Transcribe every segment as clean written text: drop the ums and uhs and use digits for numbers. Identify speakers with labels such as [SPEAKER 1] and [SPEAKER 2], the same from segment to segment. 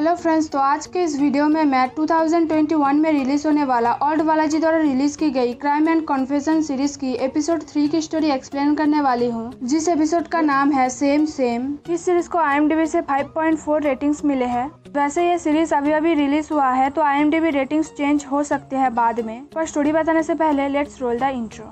[SPEAKER 1] Hello friends, तो आज के इस वीडियो में मैं 2021 में रिलीज होने वाला ओल्ड बालाजी द्वारा रिलीज की गई क्राइम एंड कॉन्फेशन सीरीज की एपिसोड 3 की स्टोरी एक्सप्लेन करने वाली हूँ, जिस एपिसोड का नाम है सेम सेम। इस सीरीज को IMDb से 5.4 रेटिंग्स मिले हैं। वैसे ये सीरीज अभी रिलीज हुआ है तो IMDb रेटिंग्स चेंज हो सकते हैं बाद में, पर स्टोरी बताने से पहले लेट्स रोल द इंट्रो।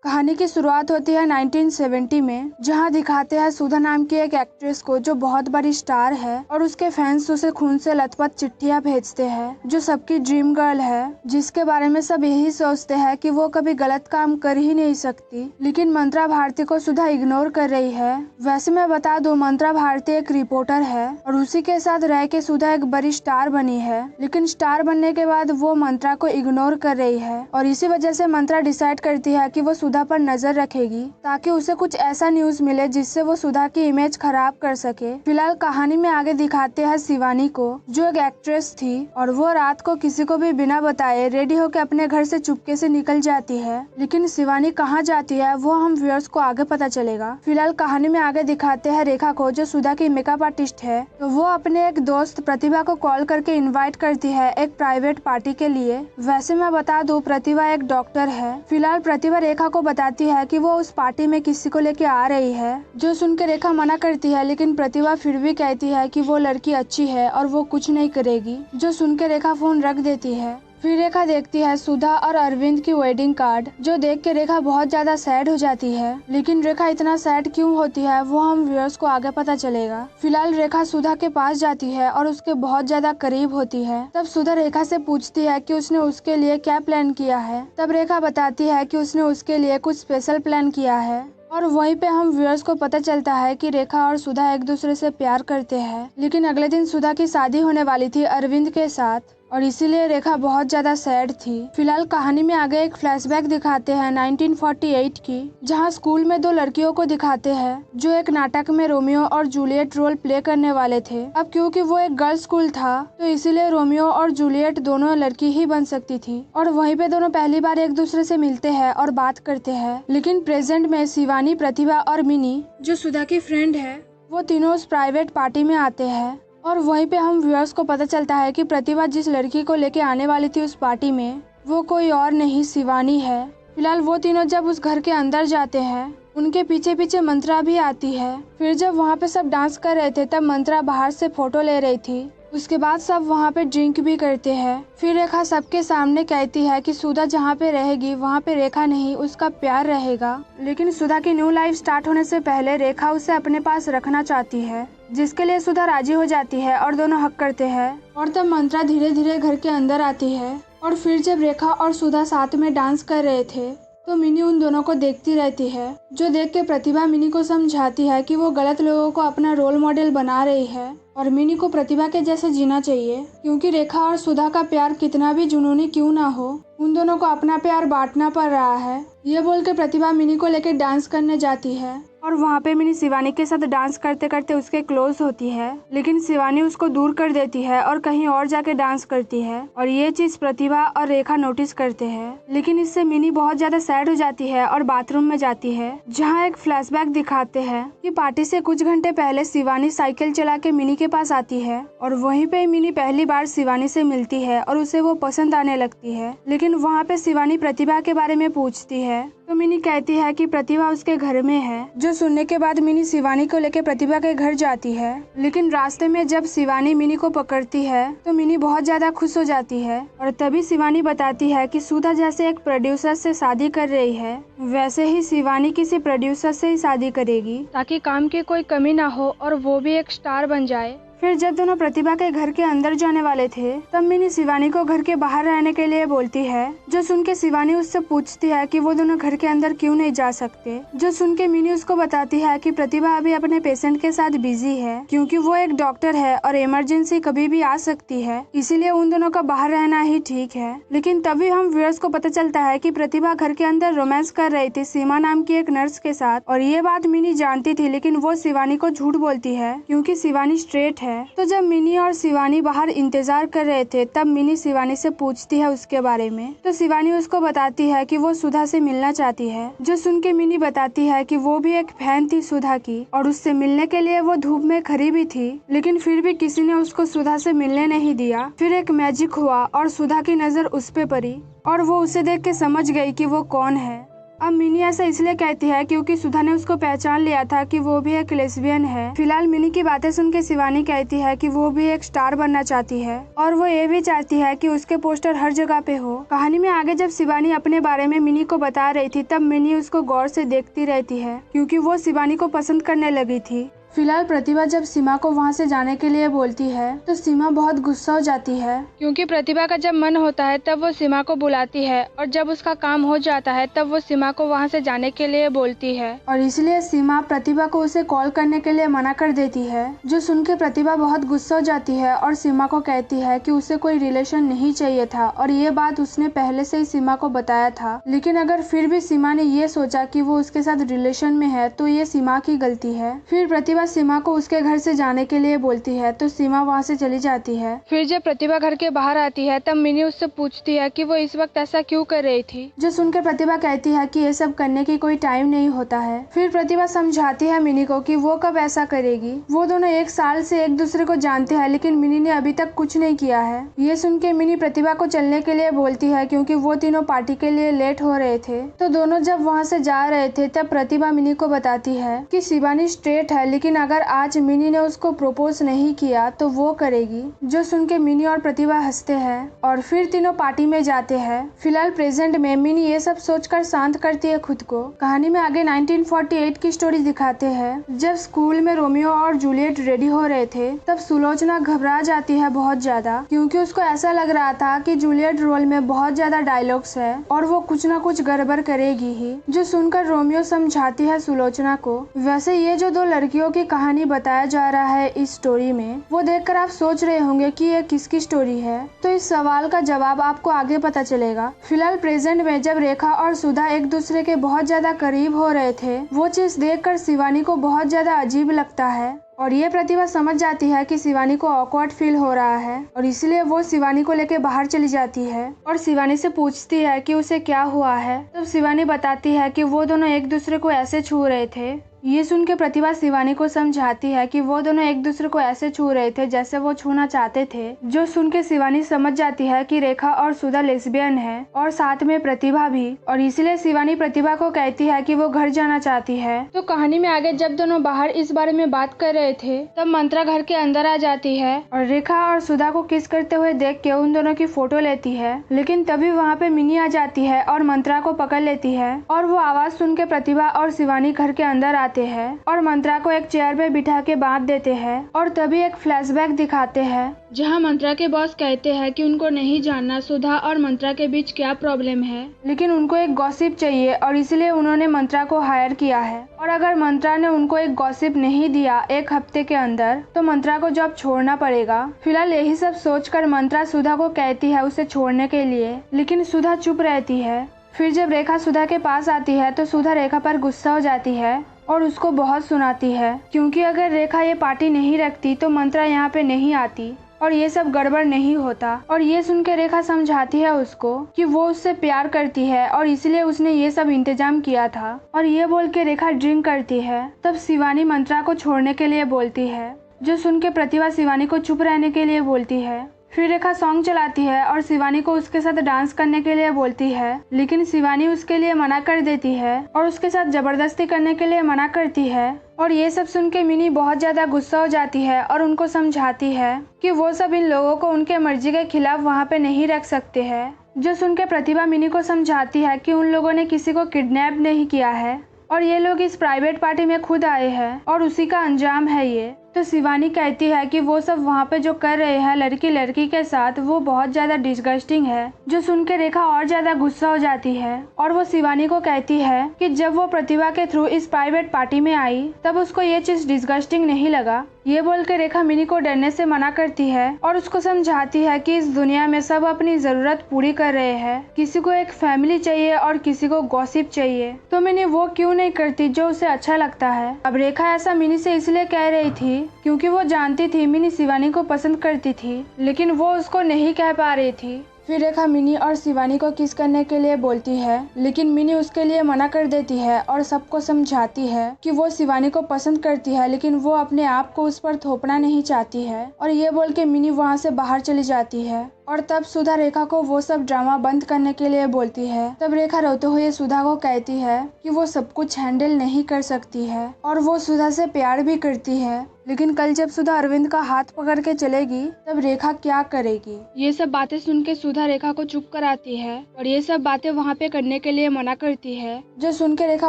[SPEAKER 1] कहानी की शुरुआत होती है 1970 में, जहां दिखाते हैं सुधा नाम की एक एक्ट्रेस को जो बहुत बड़ी स्टार है और उसके फैंस उसे खून से लथपथ चिट्ठियां भेजते हैं, जो सबकी ड्रीम गर्ल है, जिसके बारे में सब यही सोचते हैं कि वो कभी गलत काम कर ही नहीं सकती। लेकिन मंत्रा भारती को सुधा इग्नोर कर रही है। वैसे मैं बता दूं, मंत्रा भारती एक रिपोर्टर है और उसी के साथ रह के सुधा एक बड़ी स्टार बनी है, लेकिन स्टार बनने के बाद वो मंत्रा को इग्नोर कर रही है और इसी वजह से मंत्रा डिसाइड करती है कि वो सुधा पर नजर रखेगी ताकि उसे कुछ ऐसा न्यूज मिले जिससे वो सुधा की इमेज खराब कर सके। फिलहाल कहानी में आगे दिखाते हैं शिवानी को, जो एक एक्ट्रेस थी और वो रात को किसी को भी बिना बताए रेडी होकर अपने घर से चुपके से निकल जाती है। लेकिन शिवानी कहाँ जाती है वो हम व्यूअर्स को आगे पता चलेगा। फिलहाल कहानी में आगे दिखाते हैं रेखा को, जो सुधा की मेकअप आर्टिस्ट है। तो वो अपने एक दोस्त प्रतिभा को कॉल करके इन्वाइट करती है एक प्राइवेट पार्टी के लिए। वैसे मैं बता दूं, प्रतिभा एक डॉक्टर है। फिलहाल प्रतिभा रेखा को बताती है कि वो उस पार्टी में किसी को लेके आ रही है, जो सुनकर रेखा मना करती है, लेकिन प्रतिभा फिर भी कहती है कि वो लड़की अच्छी है और वो कुछ नहीं करेगी, जो सुनकर रेखा फोन रख देती है। फिर रेखा देखती है सुधा और अरविंद की वेडिंग कार्ड, जो देख के रेखा बहुत ज्यादा सैड हो जाती है। लेकिन रेखा इतना सैड क्यों होती है वो हम व्यूअर्स को आगे पता चलेगा। फिलहाल रेखा सुधा के पास जाती है और उसके बहुत ज्यादा करीब होती है। तब सुधा रेखा से पूछती है कि उसने उसके लिए क्या प्लान किया है। तब रेखा बताती है कि उसने उसके लिए कुछ स्पेशल प्लान किया है और वहीं पे हम व्यूअर्स को पता चलता है कि रेखा और सुधा एक दूसरे से प्यार करते हैं। लेकिन अगले दिन सुधा की शादी होने वाली थी अरविंद के साथ और इसीलिए रेखा बहुत ज्यादा सैड थी। फिलहाल कहानी में आगे एक फ्लैशबैक दिखाते हैं 1948 की, जहां स्कूल में दो लड़कियों को दिखाते हैं जो एक नाटक में रोमियो और जूलियट रोल प्ले करने वाले थे। अब क्योंकि वो एक गर्ल्स स्कूल था तो इसीलिए रोमियो और जूलियट दोनों लड़की ही बन सकती थी और वहीं पे दोनों पहली बार एक दूसरे से मिलते हैं और बात करते हैं। लेकिन प्रेजेंट में शिवानी, प्रतिभा और मिनी, जो सुधा की फ्रेंड है, वो तीनों उस प्राइवेट पार्टी में आते हैं और वहीं पे हम व्यूअर्स को पता चलता है कि प्रतिभा जिस लड़की को लेके आने वाली थी उस पार्टी में, वो कोई और नहीं शिवानी है। फिलहाल वो तीनों जब उस घर के अंदर जाते हैं, उनके पीछे पीछे मंत्रा भी आती है। फिर जब वहाँ पे सब डांस कर रहे थे तब मंत्रा बाहर से फोटो ले रही थी। उसके बाद सब वहाँ पे ड्रिंक भी करते हैं। फिर रेखा सबके सामने कहती है कि सुधा जहाँ पे रहेगी वहाँ पे रेखा नहीं, उसका प्यार रहेगा। लेकिन सुधा की न्यू लाइफ स्टार्ट होने से पहले रेखा उसे अपने पास रखना चाहती है, जिसके लिए सुधा राजी हो जाती है और दोनों हक करते हैं। और तब मंत्रा धीरे धीरे घर के अंदर आती है और फिर जब रेखा और सुधा साथ में डांस कर रहे थे तो मिनी उन दोनों को देखती रहती है, जो देख के प्रतिभा मिनी को समझाती है कि वो गलत लोगों को अपना रोल मॉडल बना रही है और मिनी को प्रतिभा के जैसे जीना चाहिए, क्योंकि रेखा और सुधा का प्यार कितना भी जुनूनी क्यों ना हो, उन दोनों को अपना प्यार बांटना पड़ रहा है। ये बोल के प्रतिभा मिनी को लेकर डांस करने जाती है और वहाँ पे मिनी शिवानी के साथ डांस करते करते उसके क्लोज होती है, लेकिन शिवानी उसको दूर कर देती है और कहीं और जाके डांस करती है और ये चीज प्रतिभा और रेखा नोटिस करते हैं। लेकिन इससे मिनी बहुत ज्यादा सैड हो जाती है और बाथरूम में जाती है, जहाँ एक फ्लैशबैक दिखाते हैं कि पार्टी से कुछ घंटे पहले शिवानी साइकिल चला के मिनी के पास आती है और वहीं पे मिनी पहली बार शिवानी से मिलती है और उसे वो पसंद आने लगती है। लेकिन वहाँ पे शिवानी प्रतिभा के बारे में पूछती है तो मिनी कहती है कि प्रतिभा उसके घर में है, जो सुनने के बाद मिनी शिवानी को लेकर प्रतिभा के घर जाती है। लेकिन रास्ते में जब शिवानी मिनी को पकड़ती है तो मिनी बहुत ज्यादा खुश हो जाती है और तभी शिवानी बताती है कि सुधा जैसे एक प्रोड्यूसर से शादी कर रही है, वैसे ही शिवानी किसी प्रोड्यूसर से ही शादी करेगी ताकि काम की कोई कमी ना हो और वो भी एक स्टार बन जाए। फिर जब दोनों प्रतिभा के घर के अंदर जाने वाले थे तब मिनी शिवानी को घर के बाहर रहने के लिए बोलती है, जो सुन के शिवानी उससे पूछती है कि वो दोनों घर के अंदर क्यों नहीं जा सकते। जो सुन के मिनी उसको बताती है कि प्रतिभा अभी अपने पेशेंट के साथ बिजी है, क्योंकि वो एक डॉक्टर है और इमरजेंसी कभी भी आ सकती है, इसीलिए उन दोनों का बाहर रहना ही ठीक है। लेकिन तभी हम व्यूअर्स को पता चलता है कि प्रतिभा घर के अंदर रोमांस कर रही थी सीमा नाम की एक नर्स के साथ और ये बात मिनी जानती थी, लेकिन वो शिवानी को झूठ बोलती है क्योंकि शिवानी स्ट्रेट है है। तो जब मिनी और शिवानी बाहर इंतजार कर रहे थे तब मिनी शिवानी से पूछती है उसके बारे में। तो शिवानी उसको बताती है कि वो सुधा से मिलना चाहती है। जो सुन के मिनी बताती है कि वो भी एक फैन थी सुधा की और उससे मिलने के लिए वो धूप में खड़ी भी थी, लेकिन फिर भी किसी ने उसको सुधा से मिलने नहीं दिया। फिर एक मैजिक हुआ और सुधा की नजर उस पे पड़ी और वो उसे देख के समझ गई कि वो कौन है। अब मिनी ऐसा इसलिए कहती है क्योंकि सुधा ने उसको पहचान लिया था कि वो भी एक लेस्बियन है। फिलहाल मिनी की बातें सुन के शिवानी कहती है कि वो भी एक स्टार बनना चाहती है और वो ये भी चाहती है कि उसके पोस्टर हर जगह पे हो। कहानी में आगे जब शिवानी अपने बारे में मिनी को बता रही थी तब मिनी उसको गौर से देखती रहती है क्योंकि वो शिवानी को पसंद करने लगी थी। फिलहाल प्रतिभा जब सीमा को वहाँ से जाने के लिए बोलती है तो सीमा बहुत गुस्सा हो जाती है क्योंकि प्रतिभा का जब मन होता है तब वो सीमा को बुलाती है और जब उसका काम हो जाता है तब वो सीमा को वहाँ से जाने के लिए बोलती है और इसलिए सीमा प्रतिभा को उसे कॉल करने के लिए मना कर देती है। जो सुन के प्रतिभा बहुत गुस्सा हो जाती है और सीमा को कहती है कि उसे कोई रिलेशन नहीं चाहिए था और ये बात उसने पहले से ही सीमा को बताया था, लेकिन अगर फिर भी सीमा ने ये सोचा कि वो उसके साथ रिलेशन में है तो ये सीमा की गलती है। फिर प्रतिभा सीमा को उसके घर से जाने के लिए बोलती है तो सीमा वहाँ से चली जाती है। फिर जब प्रतिभा घर के बाहर आती है तब मिनी उससे पूछती है कि वो इस वक्त ऐसा क्यों कर रही थी। जो सुनकर प्रतिभा कहती है कि ये सब करने की कोई टाइम नहीं होता है। फिर प्रतिभा समझाती है मिनी को कि वो कब ऐसा करेगी। वो दोनों 1 साल से एक दूसरे को जानते हैं लेकिन मिनी ने अभी तक कुछ नहीं किया है। ये सुन के मिनी प्रतिभा को चलने के लिए बोलती है क्योंकि वो तीनों पार्टी के लिए लेट हो रहे थे। तो दोनों जब वहाँ से जा रहे थे तब प्रतिभा मिनी को बताती है कि शिवानी स्ट्रेट है, लेकिन अगर आज मिनी ने उसको प्रपोज नहीं किया तो वो करेगी। जो सुन के मिनी और प्रतिभा हंसते हैं और फिर तीनों पार्टी में जाते हैं। फिलहाल प्रेजेंट में मिनी ये सब सोचकर शांत करती है खुद को। कहानी में आगे 1948 की स्टोरी दिखाते हैं। जब स्कूल में रोमियो और जूलियट रेडी हो रहे थे तब सुलोचना घबरा जाती है बहुत ज्यादा क्योंकि उसको ऐसा लग रहा था कि जूलियट रोल में बहुत ज्यादा डायलॉग्स है और वो कुछ ना कुछ गड़बड़ करेगी ही। जो सुनकर रोमियो समझाती है सुलोचना को। वैसे ये जो 2 लड़कियों की कहानी बताया जा रहा है इस स्टोरी में, वो देखकर आप सोच रहे होंगे कि ये किसकी स्टोरी है, तो इस सवाल का जवाब आपको आगे पता चलेगा। फिलहाल प्रेजेंट में जब रेखा और सुधा एक दूसरे के बहुत ज्यादा करीब हो रहे थे वो चीज देखकर शिवानी को बहुत ज्यादा अजीब लगता है और ये प्रतिभा समझ जाती है कि शिवानी को ऑकवर्ड फील हो रहा है और इसलिए वो शिवानी को लेके बाहर चली जाती है और शिवानी से पूछती है कि उसे क्या हुआ है। तब शिवानी बताती है कि वो दोनों एक दूसरे को ऐसे छू रहे थे। ये सुन के प्रतिभा शिवानी को समझाती है कि वो दोनों एक दूसरे को ऐसे छू रहे थे जैसे वो छूना चाहते थे। जो सुन के शिवानी समझ जाती है कि रेखा और सुधा लेस्बियन है और साथ में प्रतिभा भी, और इसलिए शिवानी प्रतिभा को कहती है कि वो घर जाना चाहती है। तो कहानी में आगे जब दोनों बाहर इस बारे में बात कर रहे थे तब मंत्रा घर के अंदर आ जाती है और रेखा और सुधा को किस करते हुए देख के उन दोनों की फोटो लेती है, लेकिन तभी वहाँ पे मिनी आ जाती है और मंत्रा को पकड़ लेती है और वो आवाज सुन के प्रतिभा और शिवानी घर के अंदर आते हैं और मंत्रा को एक चेयर पे बिठा के बांध देते हैं और तभी एक फ्लैशबैक दिखाते हैं जहां मंत्रा के बॉस कहते हैं कि उनको नहीं जानना सुधा और मंत्रा के बीच क्या प्रॉब्लम है, लेकिन उनको एक गॉसिप चाहिए और इसलिए उन्होंने मंत्रा को हायर किया है और अगर मंत्रा ने उनको एक गॉसिप नहीं दिया 1 हफ्ते के अंदर तो मंत्रा को जॉब छोड़ना पड़ेगा। फिलहाल यही सब सोचकर मंत्रा सुधा को कहती है उसे छोड़ने के लिए, लेकिन सुधा चुप रहती है। फिर जब रेखा सुधा के पास आती है तो सुधा रेखा पर गुस्सा हो जाती है और उसको बहुत सुनाती है क्योंकि अगर रेखा ये पार्टी नहीं रखती तो मंत्रा यहाँ पे नहीं आती और ये सब गड़बड़ नहीं होता। और ये सुन के रेखा समझाती है उसको कि वो उससे प्यार करती है और इसलिए उसने ये सब इंतजाम किया था और ये बोल के रेखा ड्रिंक करती है। तब शिवानी मंत्रा को छोड़ने के लिए बोलती है। जो सुन के प्रतिभा शिवानी को चुप रहने के लिए बोलती है। फिर रेखा सॉन्ग चलाती है और शिवानी को उसके साथ डांस करने के लिए बोलती है, लेकिन शिवानी उसके लिए मना कर देती है और उसके साथ जबरदस्ती करने के लिए मना करती है। और ये सब सुन के मिनी बहुत ज्यादा गुस्सा हो जाती है और उनको समझाती है कि वो सब इन लोगों को उनके मर्जी के खिलाफ वहाँ पे नहीं रख सकते हैं। जो सुन के प्रतिभा मिनी को समझाती है कि उन लोगों ने किसी को किडनैप नहीं किया है और ये लोग इस प्राइवेट पार्टी में खुद आए हैं और उसी का अंजाम है ये। तो शिवानी कहती है कि वो सब वहाँ पे जो कर रहे हैं लड़की लड़की के साथ वो बहुत ज्यादा डिस्गस्टिंग है। जो सुन के रेखा और ज्यादा गुस्सा हो जाती है और वो शिवानी को कहती है कि जब वो प्रतिभा के थ्रू इस प्राइवेट पार्टी में आई तब उसको ये चीज डिस्गस्टिंग नहीं लगा, ये बोल के रेखा मिनी को डरने से मना करती है और उसको समझाती है कि इस दुनिया में सब अपनी जरूरत पूरी कर रहे हैं। किसी को एक फैमिली चाहिए और किसी को गॉसिप चाहिए, तो मिनी वो क्यों नहीं करती जो उसे अच्छा लगता है। अब रेखा ऐसा मिनी से इसलिए कह रही थी क्योंकि वो जानती थी मिनी शिवानी को पसंद करती थी, लेकिन वो उसको नहीं कह पा रही थी। फिर रेखा मिनी और शिवानी को किस करने के लिए बोलती है, लेकिन मिनी उसके लिए मना कर देती है और सबको समझाती है कि वो शिवानी को पसंद करती है, लेकिन वो अपने आप को उस पर थोपना नहीं चाहती है। और ये बोल के मिनी वहाँ से बाहर चली जाती है। और तब सुधा रेखा को वो सब ड्रामा बंद करने के लिए बोलती है। तब रेखा रोते हुए सुधा को कहती है कि वो सब कुछ हैंडल नहीं कर सकती है और वो सुधा से प्यार भी करती है, लेकिन कल जब सुधा अरविंद का हाथ पकड़ के चलेगी तब रेखा क्या करेगी। ये सब बातें सुन के सुधा रेखा को चुप कराती है और ये सब बातें वहाँ पे करने के लिए मना करती है, जो सुन के रेखा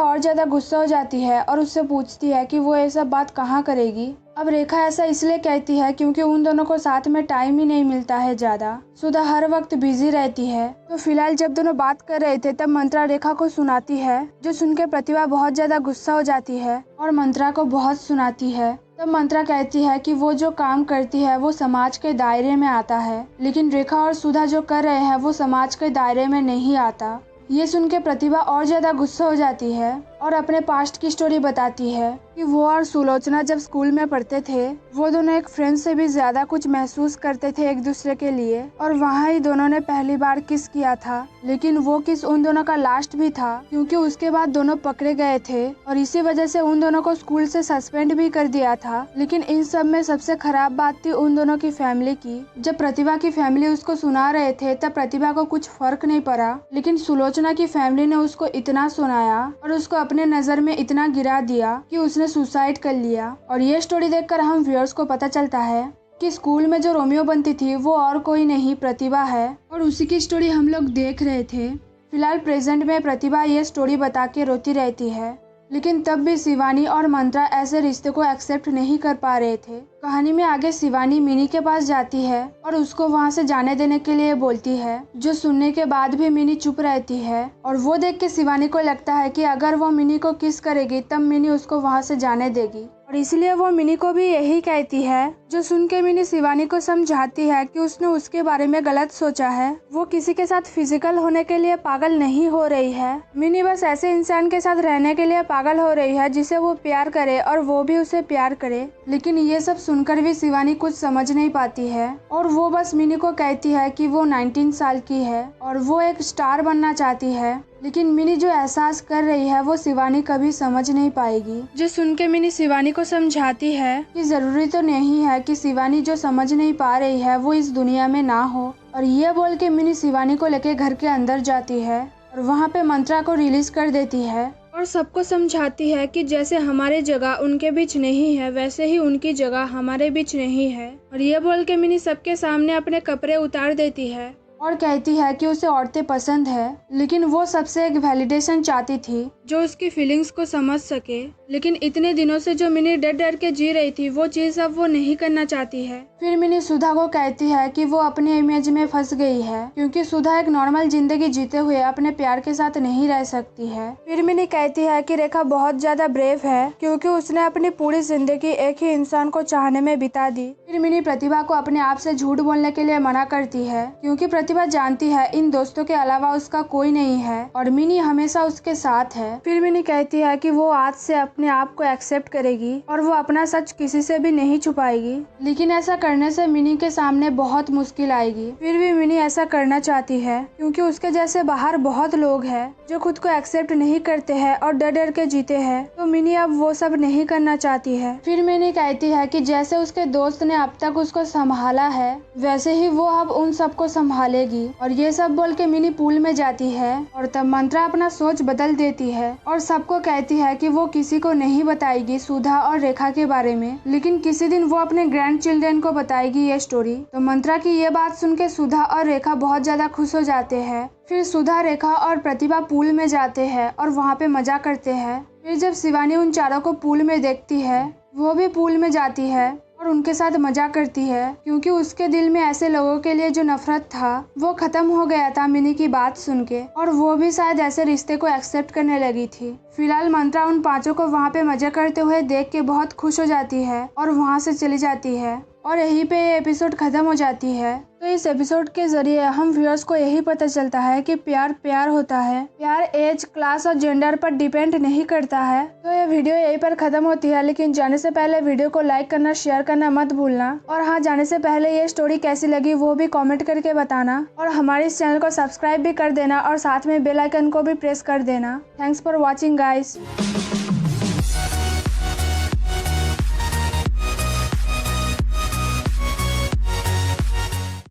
[SPEAKER 1] और ज्यादा गुस्सा हो जाती है और उससे पूछती है कि वो ये सब बात कहाँ करेगी। अब रेखा ऐसा इसलिए कहती है क्योंकि उन दोनों को साथ में टाइम ही नहीं मिलता है ज्यादा। सुधा हर वक्त बिजी रहती है। तो फिलहाल जब दोनों बात कर रहे थे तब मंत्रा रेखा को सुनाती है, जो सुन के प्रतिभा बहुत ज्यादा गुस्सा हो जाती है और मंत्रा को बहुत सुनाती है। तब मंत्रा कहती है कि वो जो काम करती है वो समाज के दायरे में आता है, लेकिन रेखा और सुधा जो कर रहे हैं वो समाज के दायरे में नहीं आता। ये सुन के प्रतिभा और ज्यादा गुस्सा हो जाती है और अपने पास्ट की स्टोरी बताती है कि वो और सुलोचना जब स्कूल में पढ़ते थे वो दोनों एक फ्रेंड से भी ज्यादा कुछ महसूस करते थे एक दूसरे के लिए, और वहाँ ही दोनों ने पहली बार किस किया था। लेकिन वो किस उन दोनों का लास्ट भी था क्योंकि उसके बाद दोनों पकड़े गए थे और इसी वजह से उन दोनों को स्कूल से सस्पेंड भी कर दिया था। लेकिन इन सब में सबसे खराब बात थी उन दोनों की फैमिली की। जब प्रतिभा की फैमिली उसको सुना रहे थे तब प्रतिभा को कुछ फर्क नहीं पड़ा, लेकिन सुलोचना की फैमिली ने उसको इतना सुनाया और उसको अपने नजर में इतना गिरा दिया कि उसने सुसाइड कर लिया। और ये स्टोरी देखकर हम व्यूअर्स को पता चलता है कि स्कूल में जो रोमियो बनती थी वो और कोई नहीं प्रतिभा है और उसी की स्टोरी हम लोग देख रहे थे। फिलहाल प्रेजेंट में प्रतिभा ये स्टोरी बता के रोती रहती है, लेकिन तब भी शिवानी और मंत्रा ऐसे रिश्ते को एक्सेप्ट नहीं कर पा रहे थे। कहानी में आगे शिवानी मिनी के पास जाती है और उसको वहाँ से जाने देने के लिए बोलती है, जो सुनने के बाद भी मिनी चुप रहती है। और वो देख के शिवानी को लगता है कि अगर वो मिनी को किस करेगी तब मिनी उसको वहाँ से जाने देगी, और इसलिए वो मिनी को भी यही कहती है। जो सुन के मिनी शिवानी को समझाती है कि उसने उसके बारे में गलत सोचा है, वो किसी के साथ फिजिकल होने के लिए पागल नहीं हो रही है। मिनी बस ऐसे इंसान के साथ रहने के लिए पागल हो रही है जिसे वो प्यार करे और वो भी उसे प्यार करे। लेकिन ये सब सुनकर भी शिवानी कुछ समझ नहीं पाती है और वो बस मिनी को कहती है कि वो 19 साल की है और वो एक स्टार बनना चाहती है। लेकिन मिनी जो एहसास कर रही है वो शिवानी कभी समझ नहीं पाएगी। जो सुन के मिनी शिवानी को समझाती है कि जरूरी तो नहीं है कि शिवानी जो समझ नहीं पा रही है वो इस दुनिया में ना हो। और ये बोल के मिनी शिवानी को लेके घर के अंदर जाती है और वहाँ पे मंत्रा को रिलीज कर देती है और सबको समझाती है कि जैसे हमारे जगह उनके बीच नहीं है वैसे ही उनकी जगह हमारे बीच नहीं है। और ये बोल के मिनी सबके सामने अपने कपड़े उतार देती है और कहती है कि उसे औरतें पसंद है, लेकिन वो सबसे एक वैलिडेशन चाहती थी जो उसकी फीलिंग्स को समझ सके। लेकिन इतने दिनों से जो मिनी डर डर के जी रही थी वो चीज अब वो नहीं करना चाहती है। फिर मिनी सुधा को कहती है कि वो अपने इमेज में फंस गई है क्योंकि सुधा एक नॉर्मल जिंदगी जीते हुए अपने प्यार के साथ नहीं रह सकती है। फिर मिनी कहती है कि रेखा बहुत ज्यादा ब्रेव है क्योंकि उसने अपनी पूरी जिंदगी एक ही इंसान को चाहने में बिता दी। फिर मिनी प्रतिभा को अपने आप से झूठ बोलने के लिए मना करती है क्योंकि प्रतिभा जानती है इन दोस्तों के अलावा उसका कोई नहीं है और मिनी हमेशा उसके साथ है। फिर मिनी कहती है कि वो आज से अपने आप को एक्सेप्ट करेगी और वो अपना सच किसी से भी नहीं छुपाएगी, लेकिन ऐसा करने से मिनी के सामने बहुत मुश्किल आएगी। फिर भी मिनी ऐसा करना चाहती है क्योंकि उसके जैसे बाहर बहुत लोग हैं जो खुद को एक्सेप्ट नहीं करते हैं और डर डर के जीते हैं, तो मिनी अब वो सब नहीं करना चाहती है। फिर मिनी कहती है कि जैसे उसके दोस्त ने अब तक उसको संभाला है वैसे ही वो अब उन सबको संभालेगी। और ये सब बोल के मिनी पूल में जाती है और तब मंत्रा अपना सोच बदल देती है और सबको कहती है कि वो किसी को नहीं बताएगी सुधा और रेखा के बारे में, लेकिन किसी दिन वो अपने ग्रैंड चिल्ड्रन को बताएगी ये स्टोरी। तो मंत्रा की ये बात सुन के सुधा और रेखा बहुत ज्यादा खुश हो जाते हैं। फिर सुधा, रेखा और प्रतिभा पूल में जाते हैं और वहाँ पे मजा करते हैं। फिर जब शिवानी उन चारों को पूल में देखती है वो भी पूल में जाती है और उनके साथ मजाक करती है, क्योंकि उसके दिल में ऐसे लोगों के लिए जो नफरत था वो खत्म हो गया था मिनी की बात सुन के, और वो भी शायद ऐसे रिश्ते को एक्सेप्ट करने लगी थी। फिलहाल मंत्रा उन पांचों को वहाँ पे मजे करते हुए देख के बहुत खुश हो जाती है और वहाँ से चली जाती है, और यहीं पे ये एपिसोड खत्म हो जाती है। तो इस एपिसोड के जरिए हम व्यूअर्स को यही पता चलता है कि प्यार प्यार होता है, प्यार एज, क्लास और जेंडर पर डिपेंड नहीं करता है। तो ये वीडियो यहीं पर खत्म होती है, लेकिन जाने से पहले वीडियो को लाइक करना, शेयर करना मत भूलना। और हाँ, जाने से पहले ये स्टोरी कैसी लगी वो भी कॉमेंट करके बताना, और हमारे इस चैनल को सब्सक्राइब भी कर देना और साथ में बेल आइकन को भी प्रेस कर देना। Thanks for watching guys.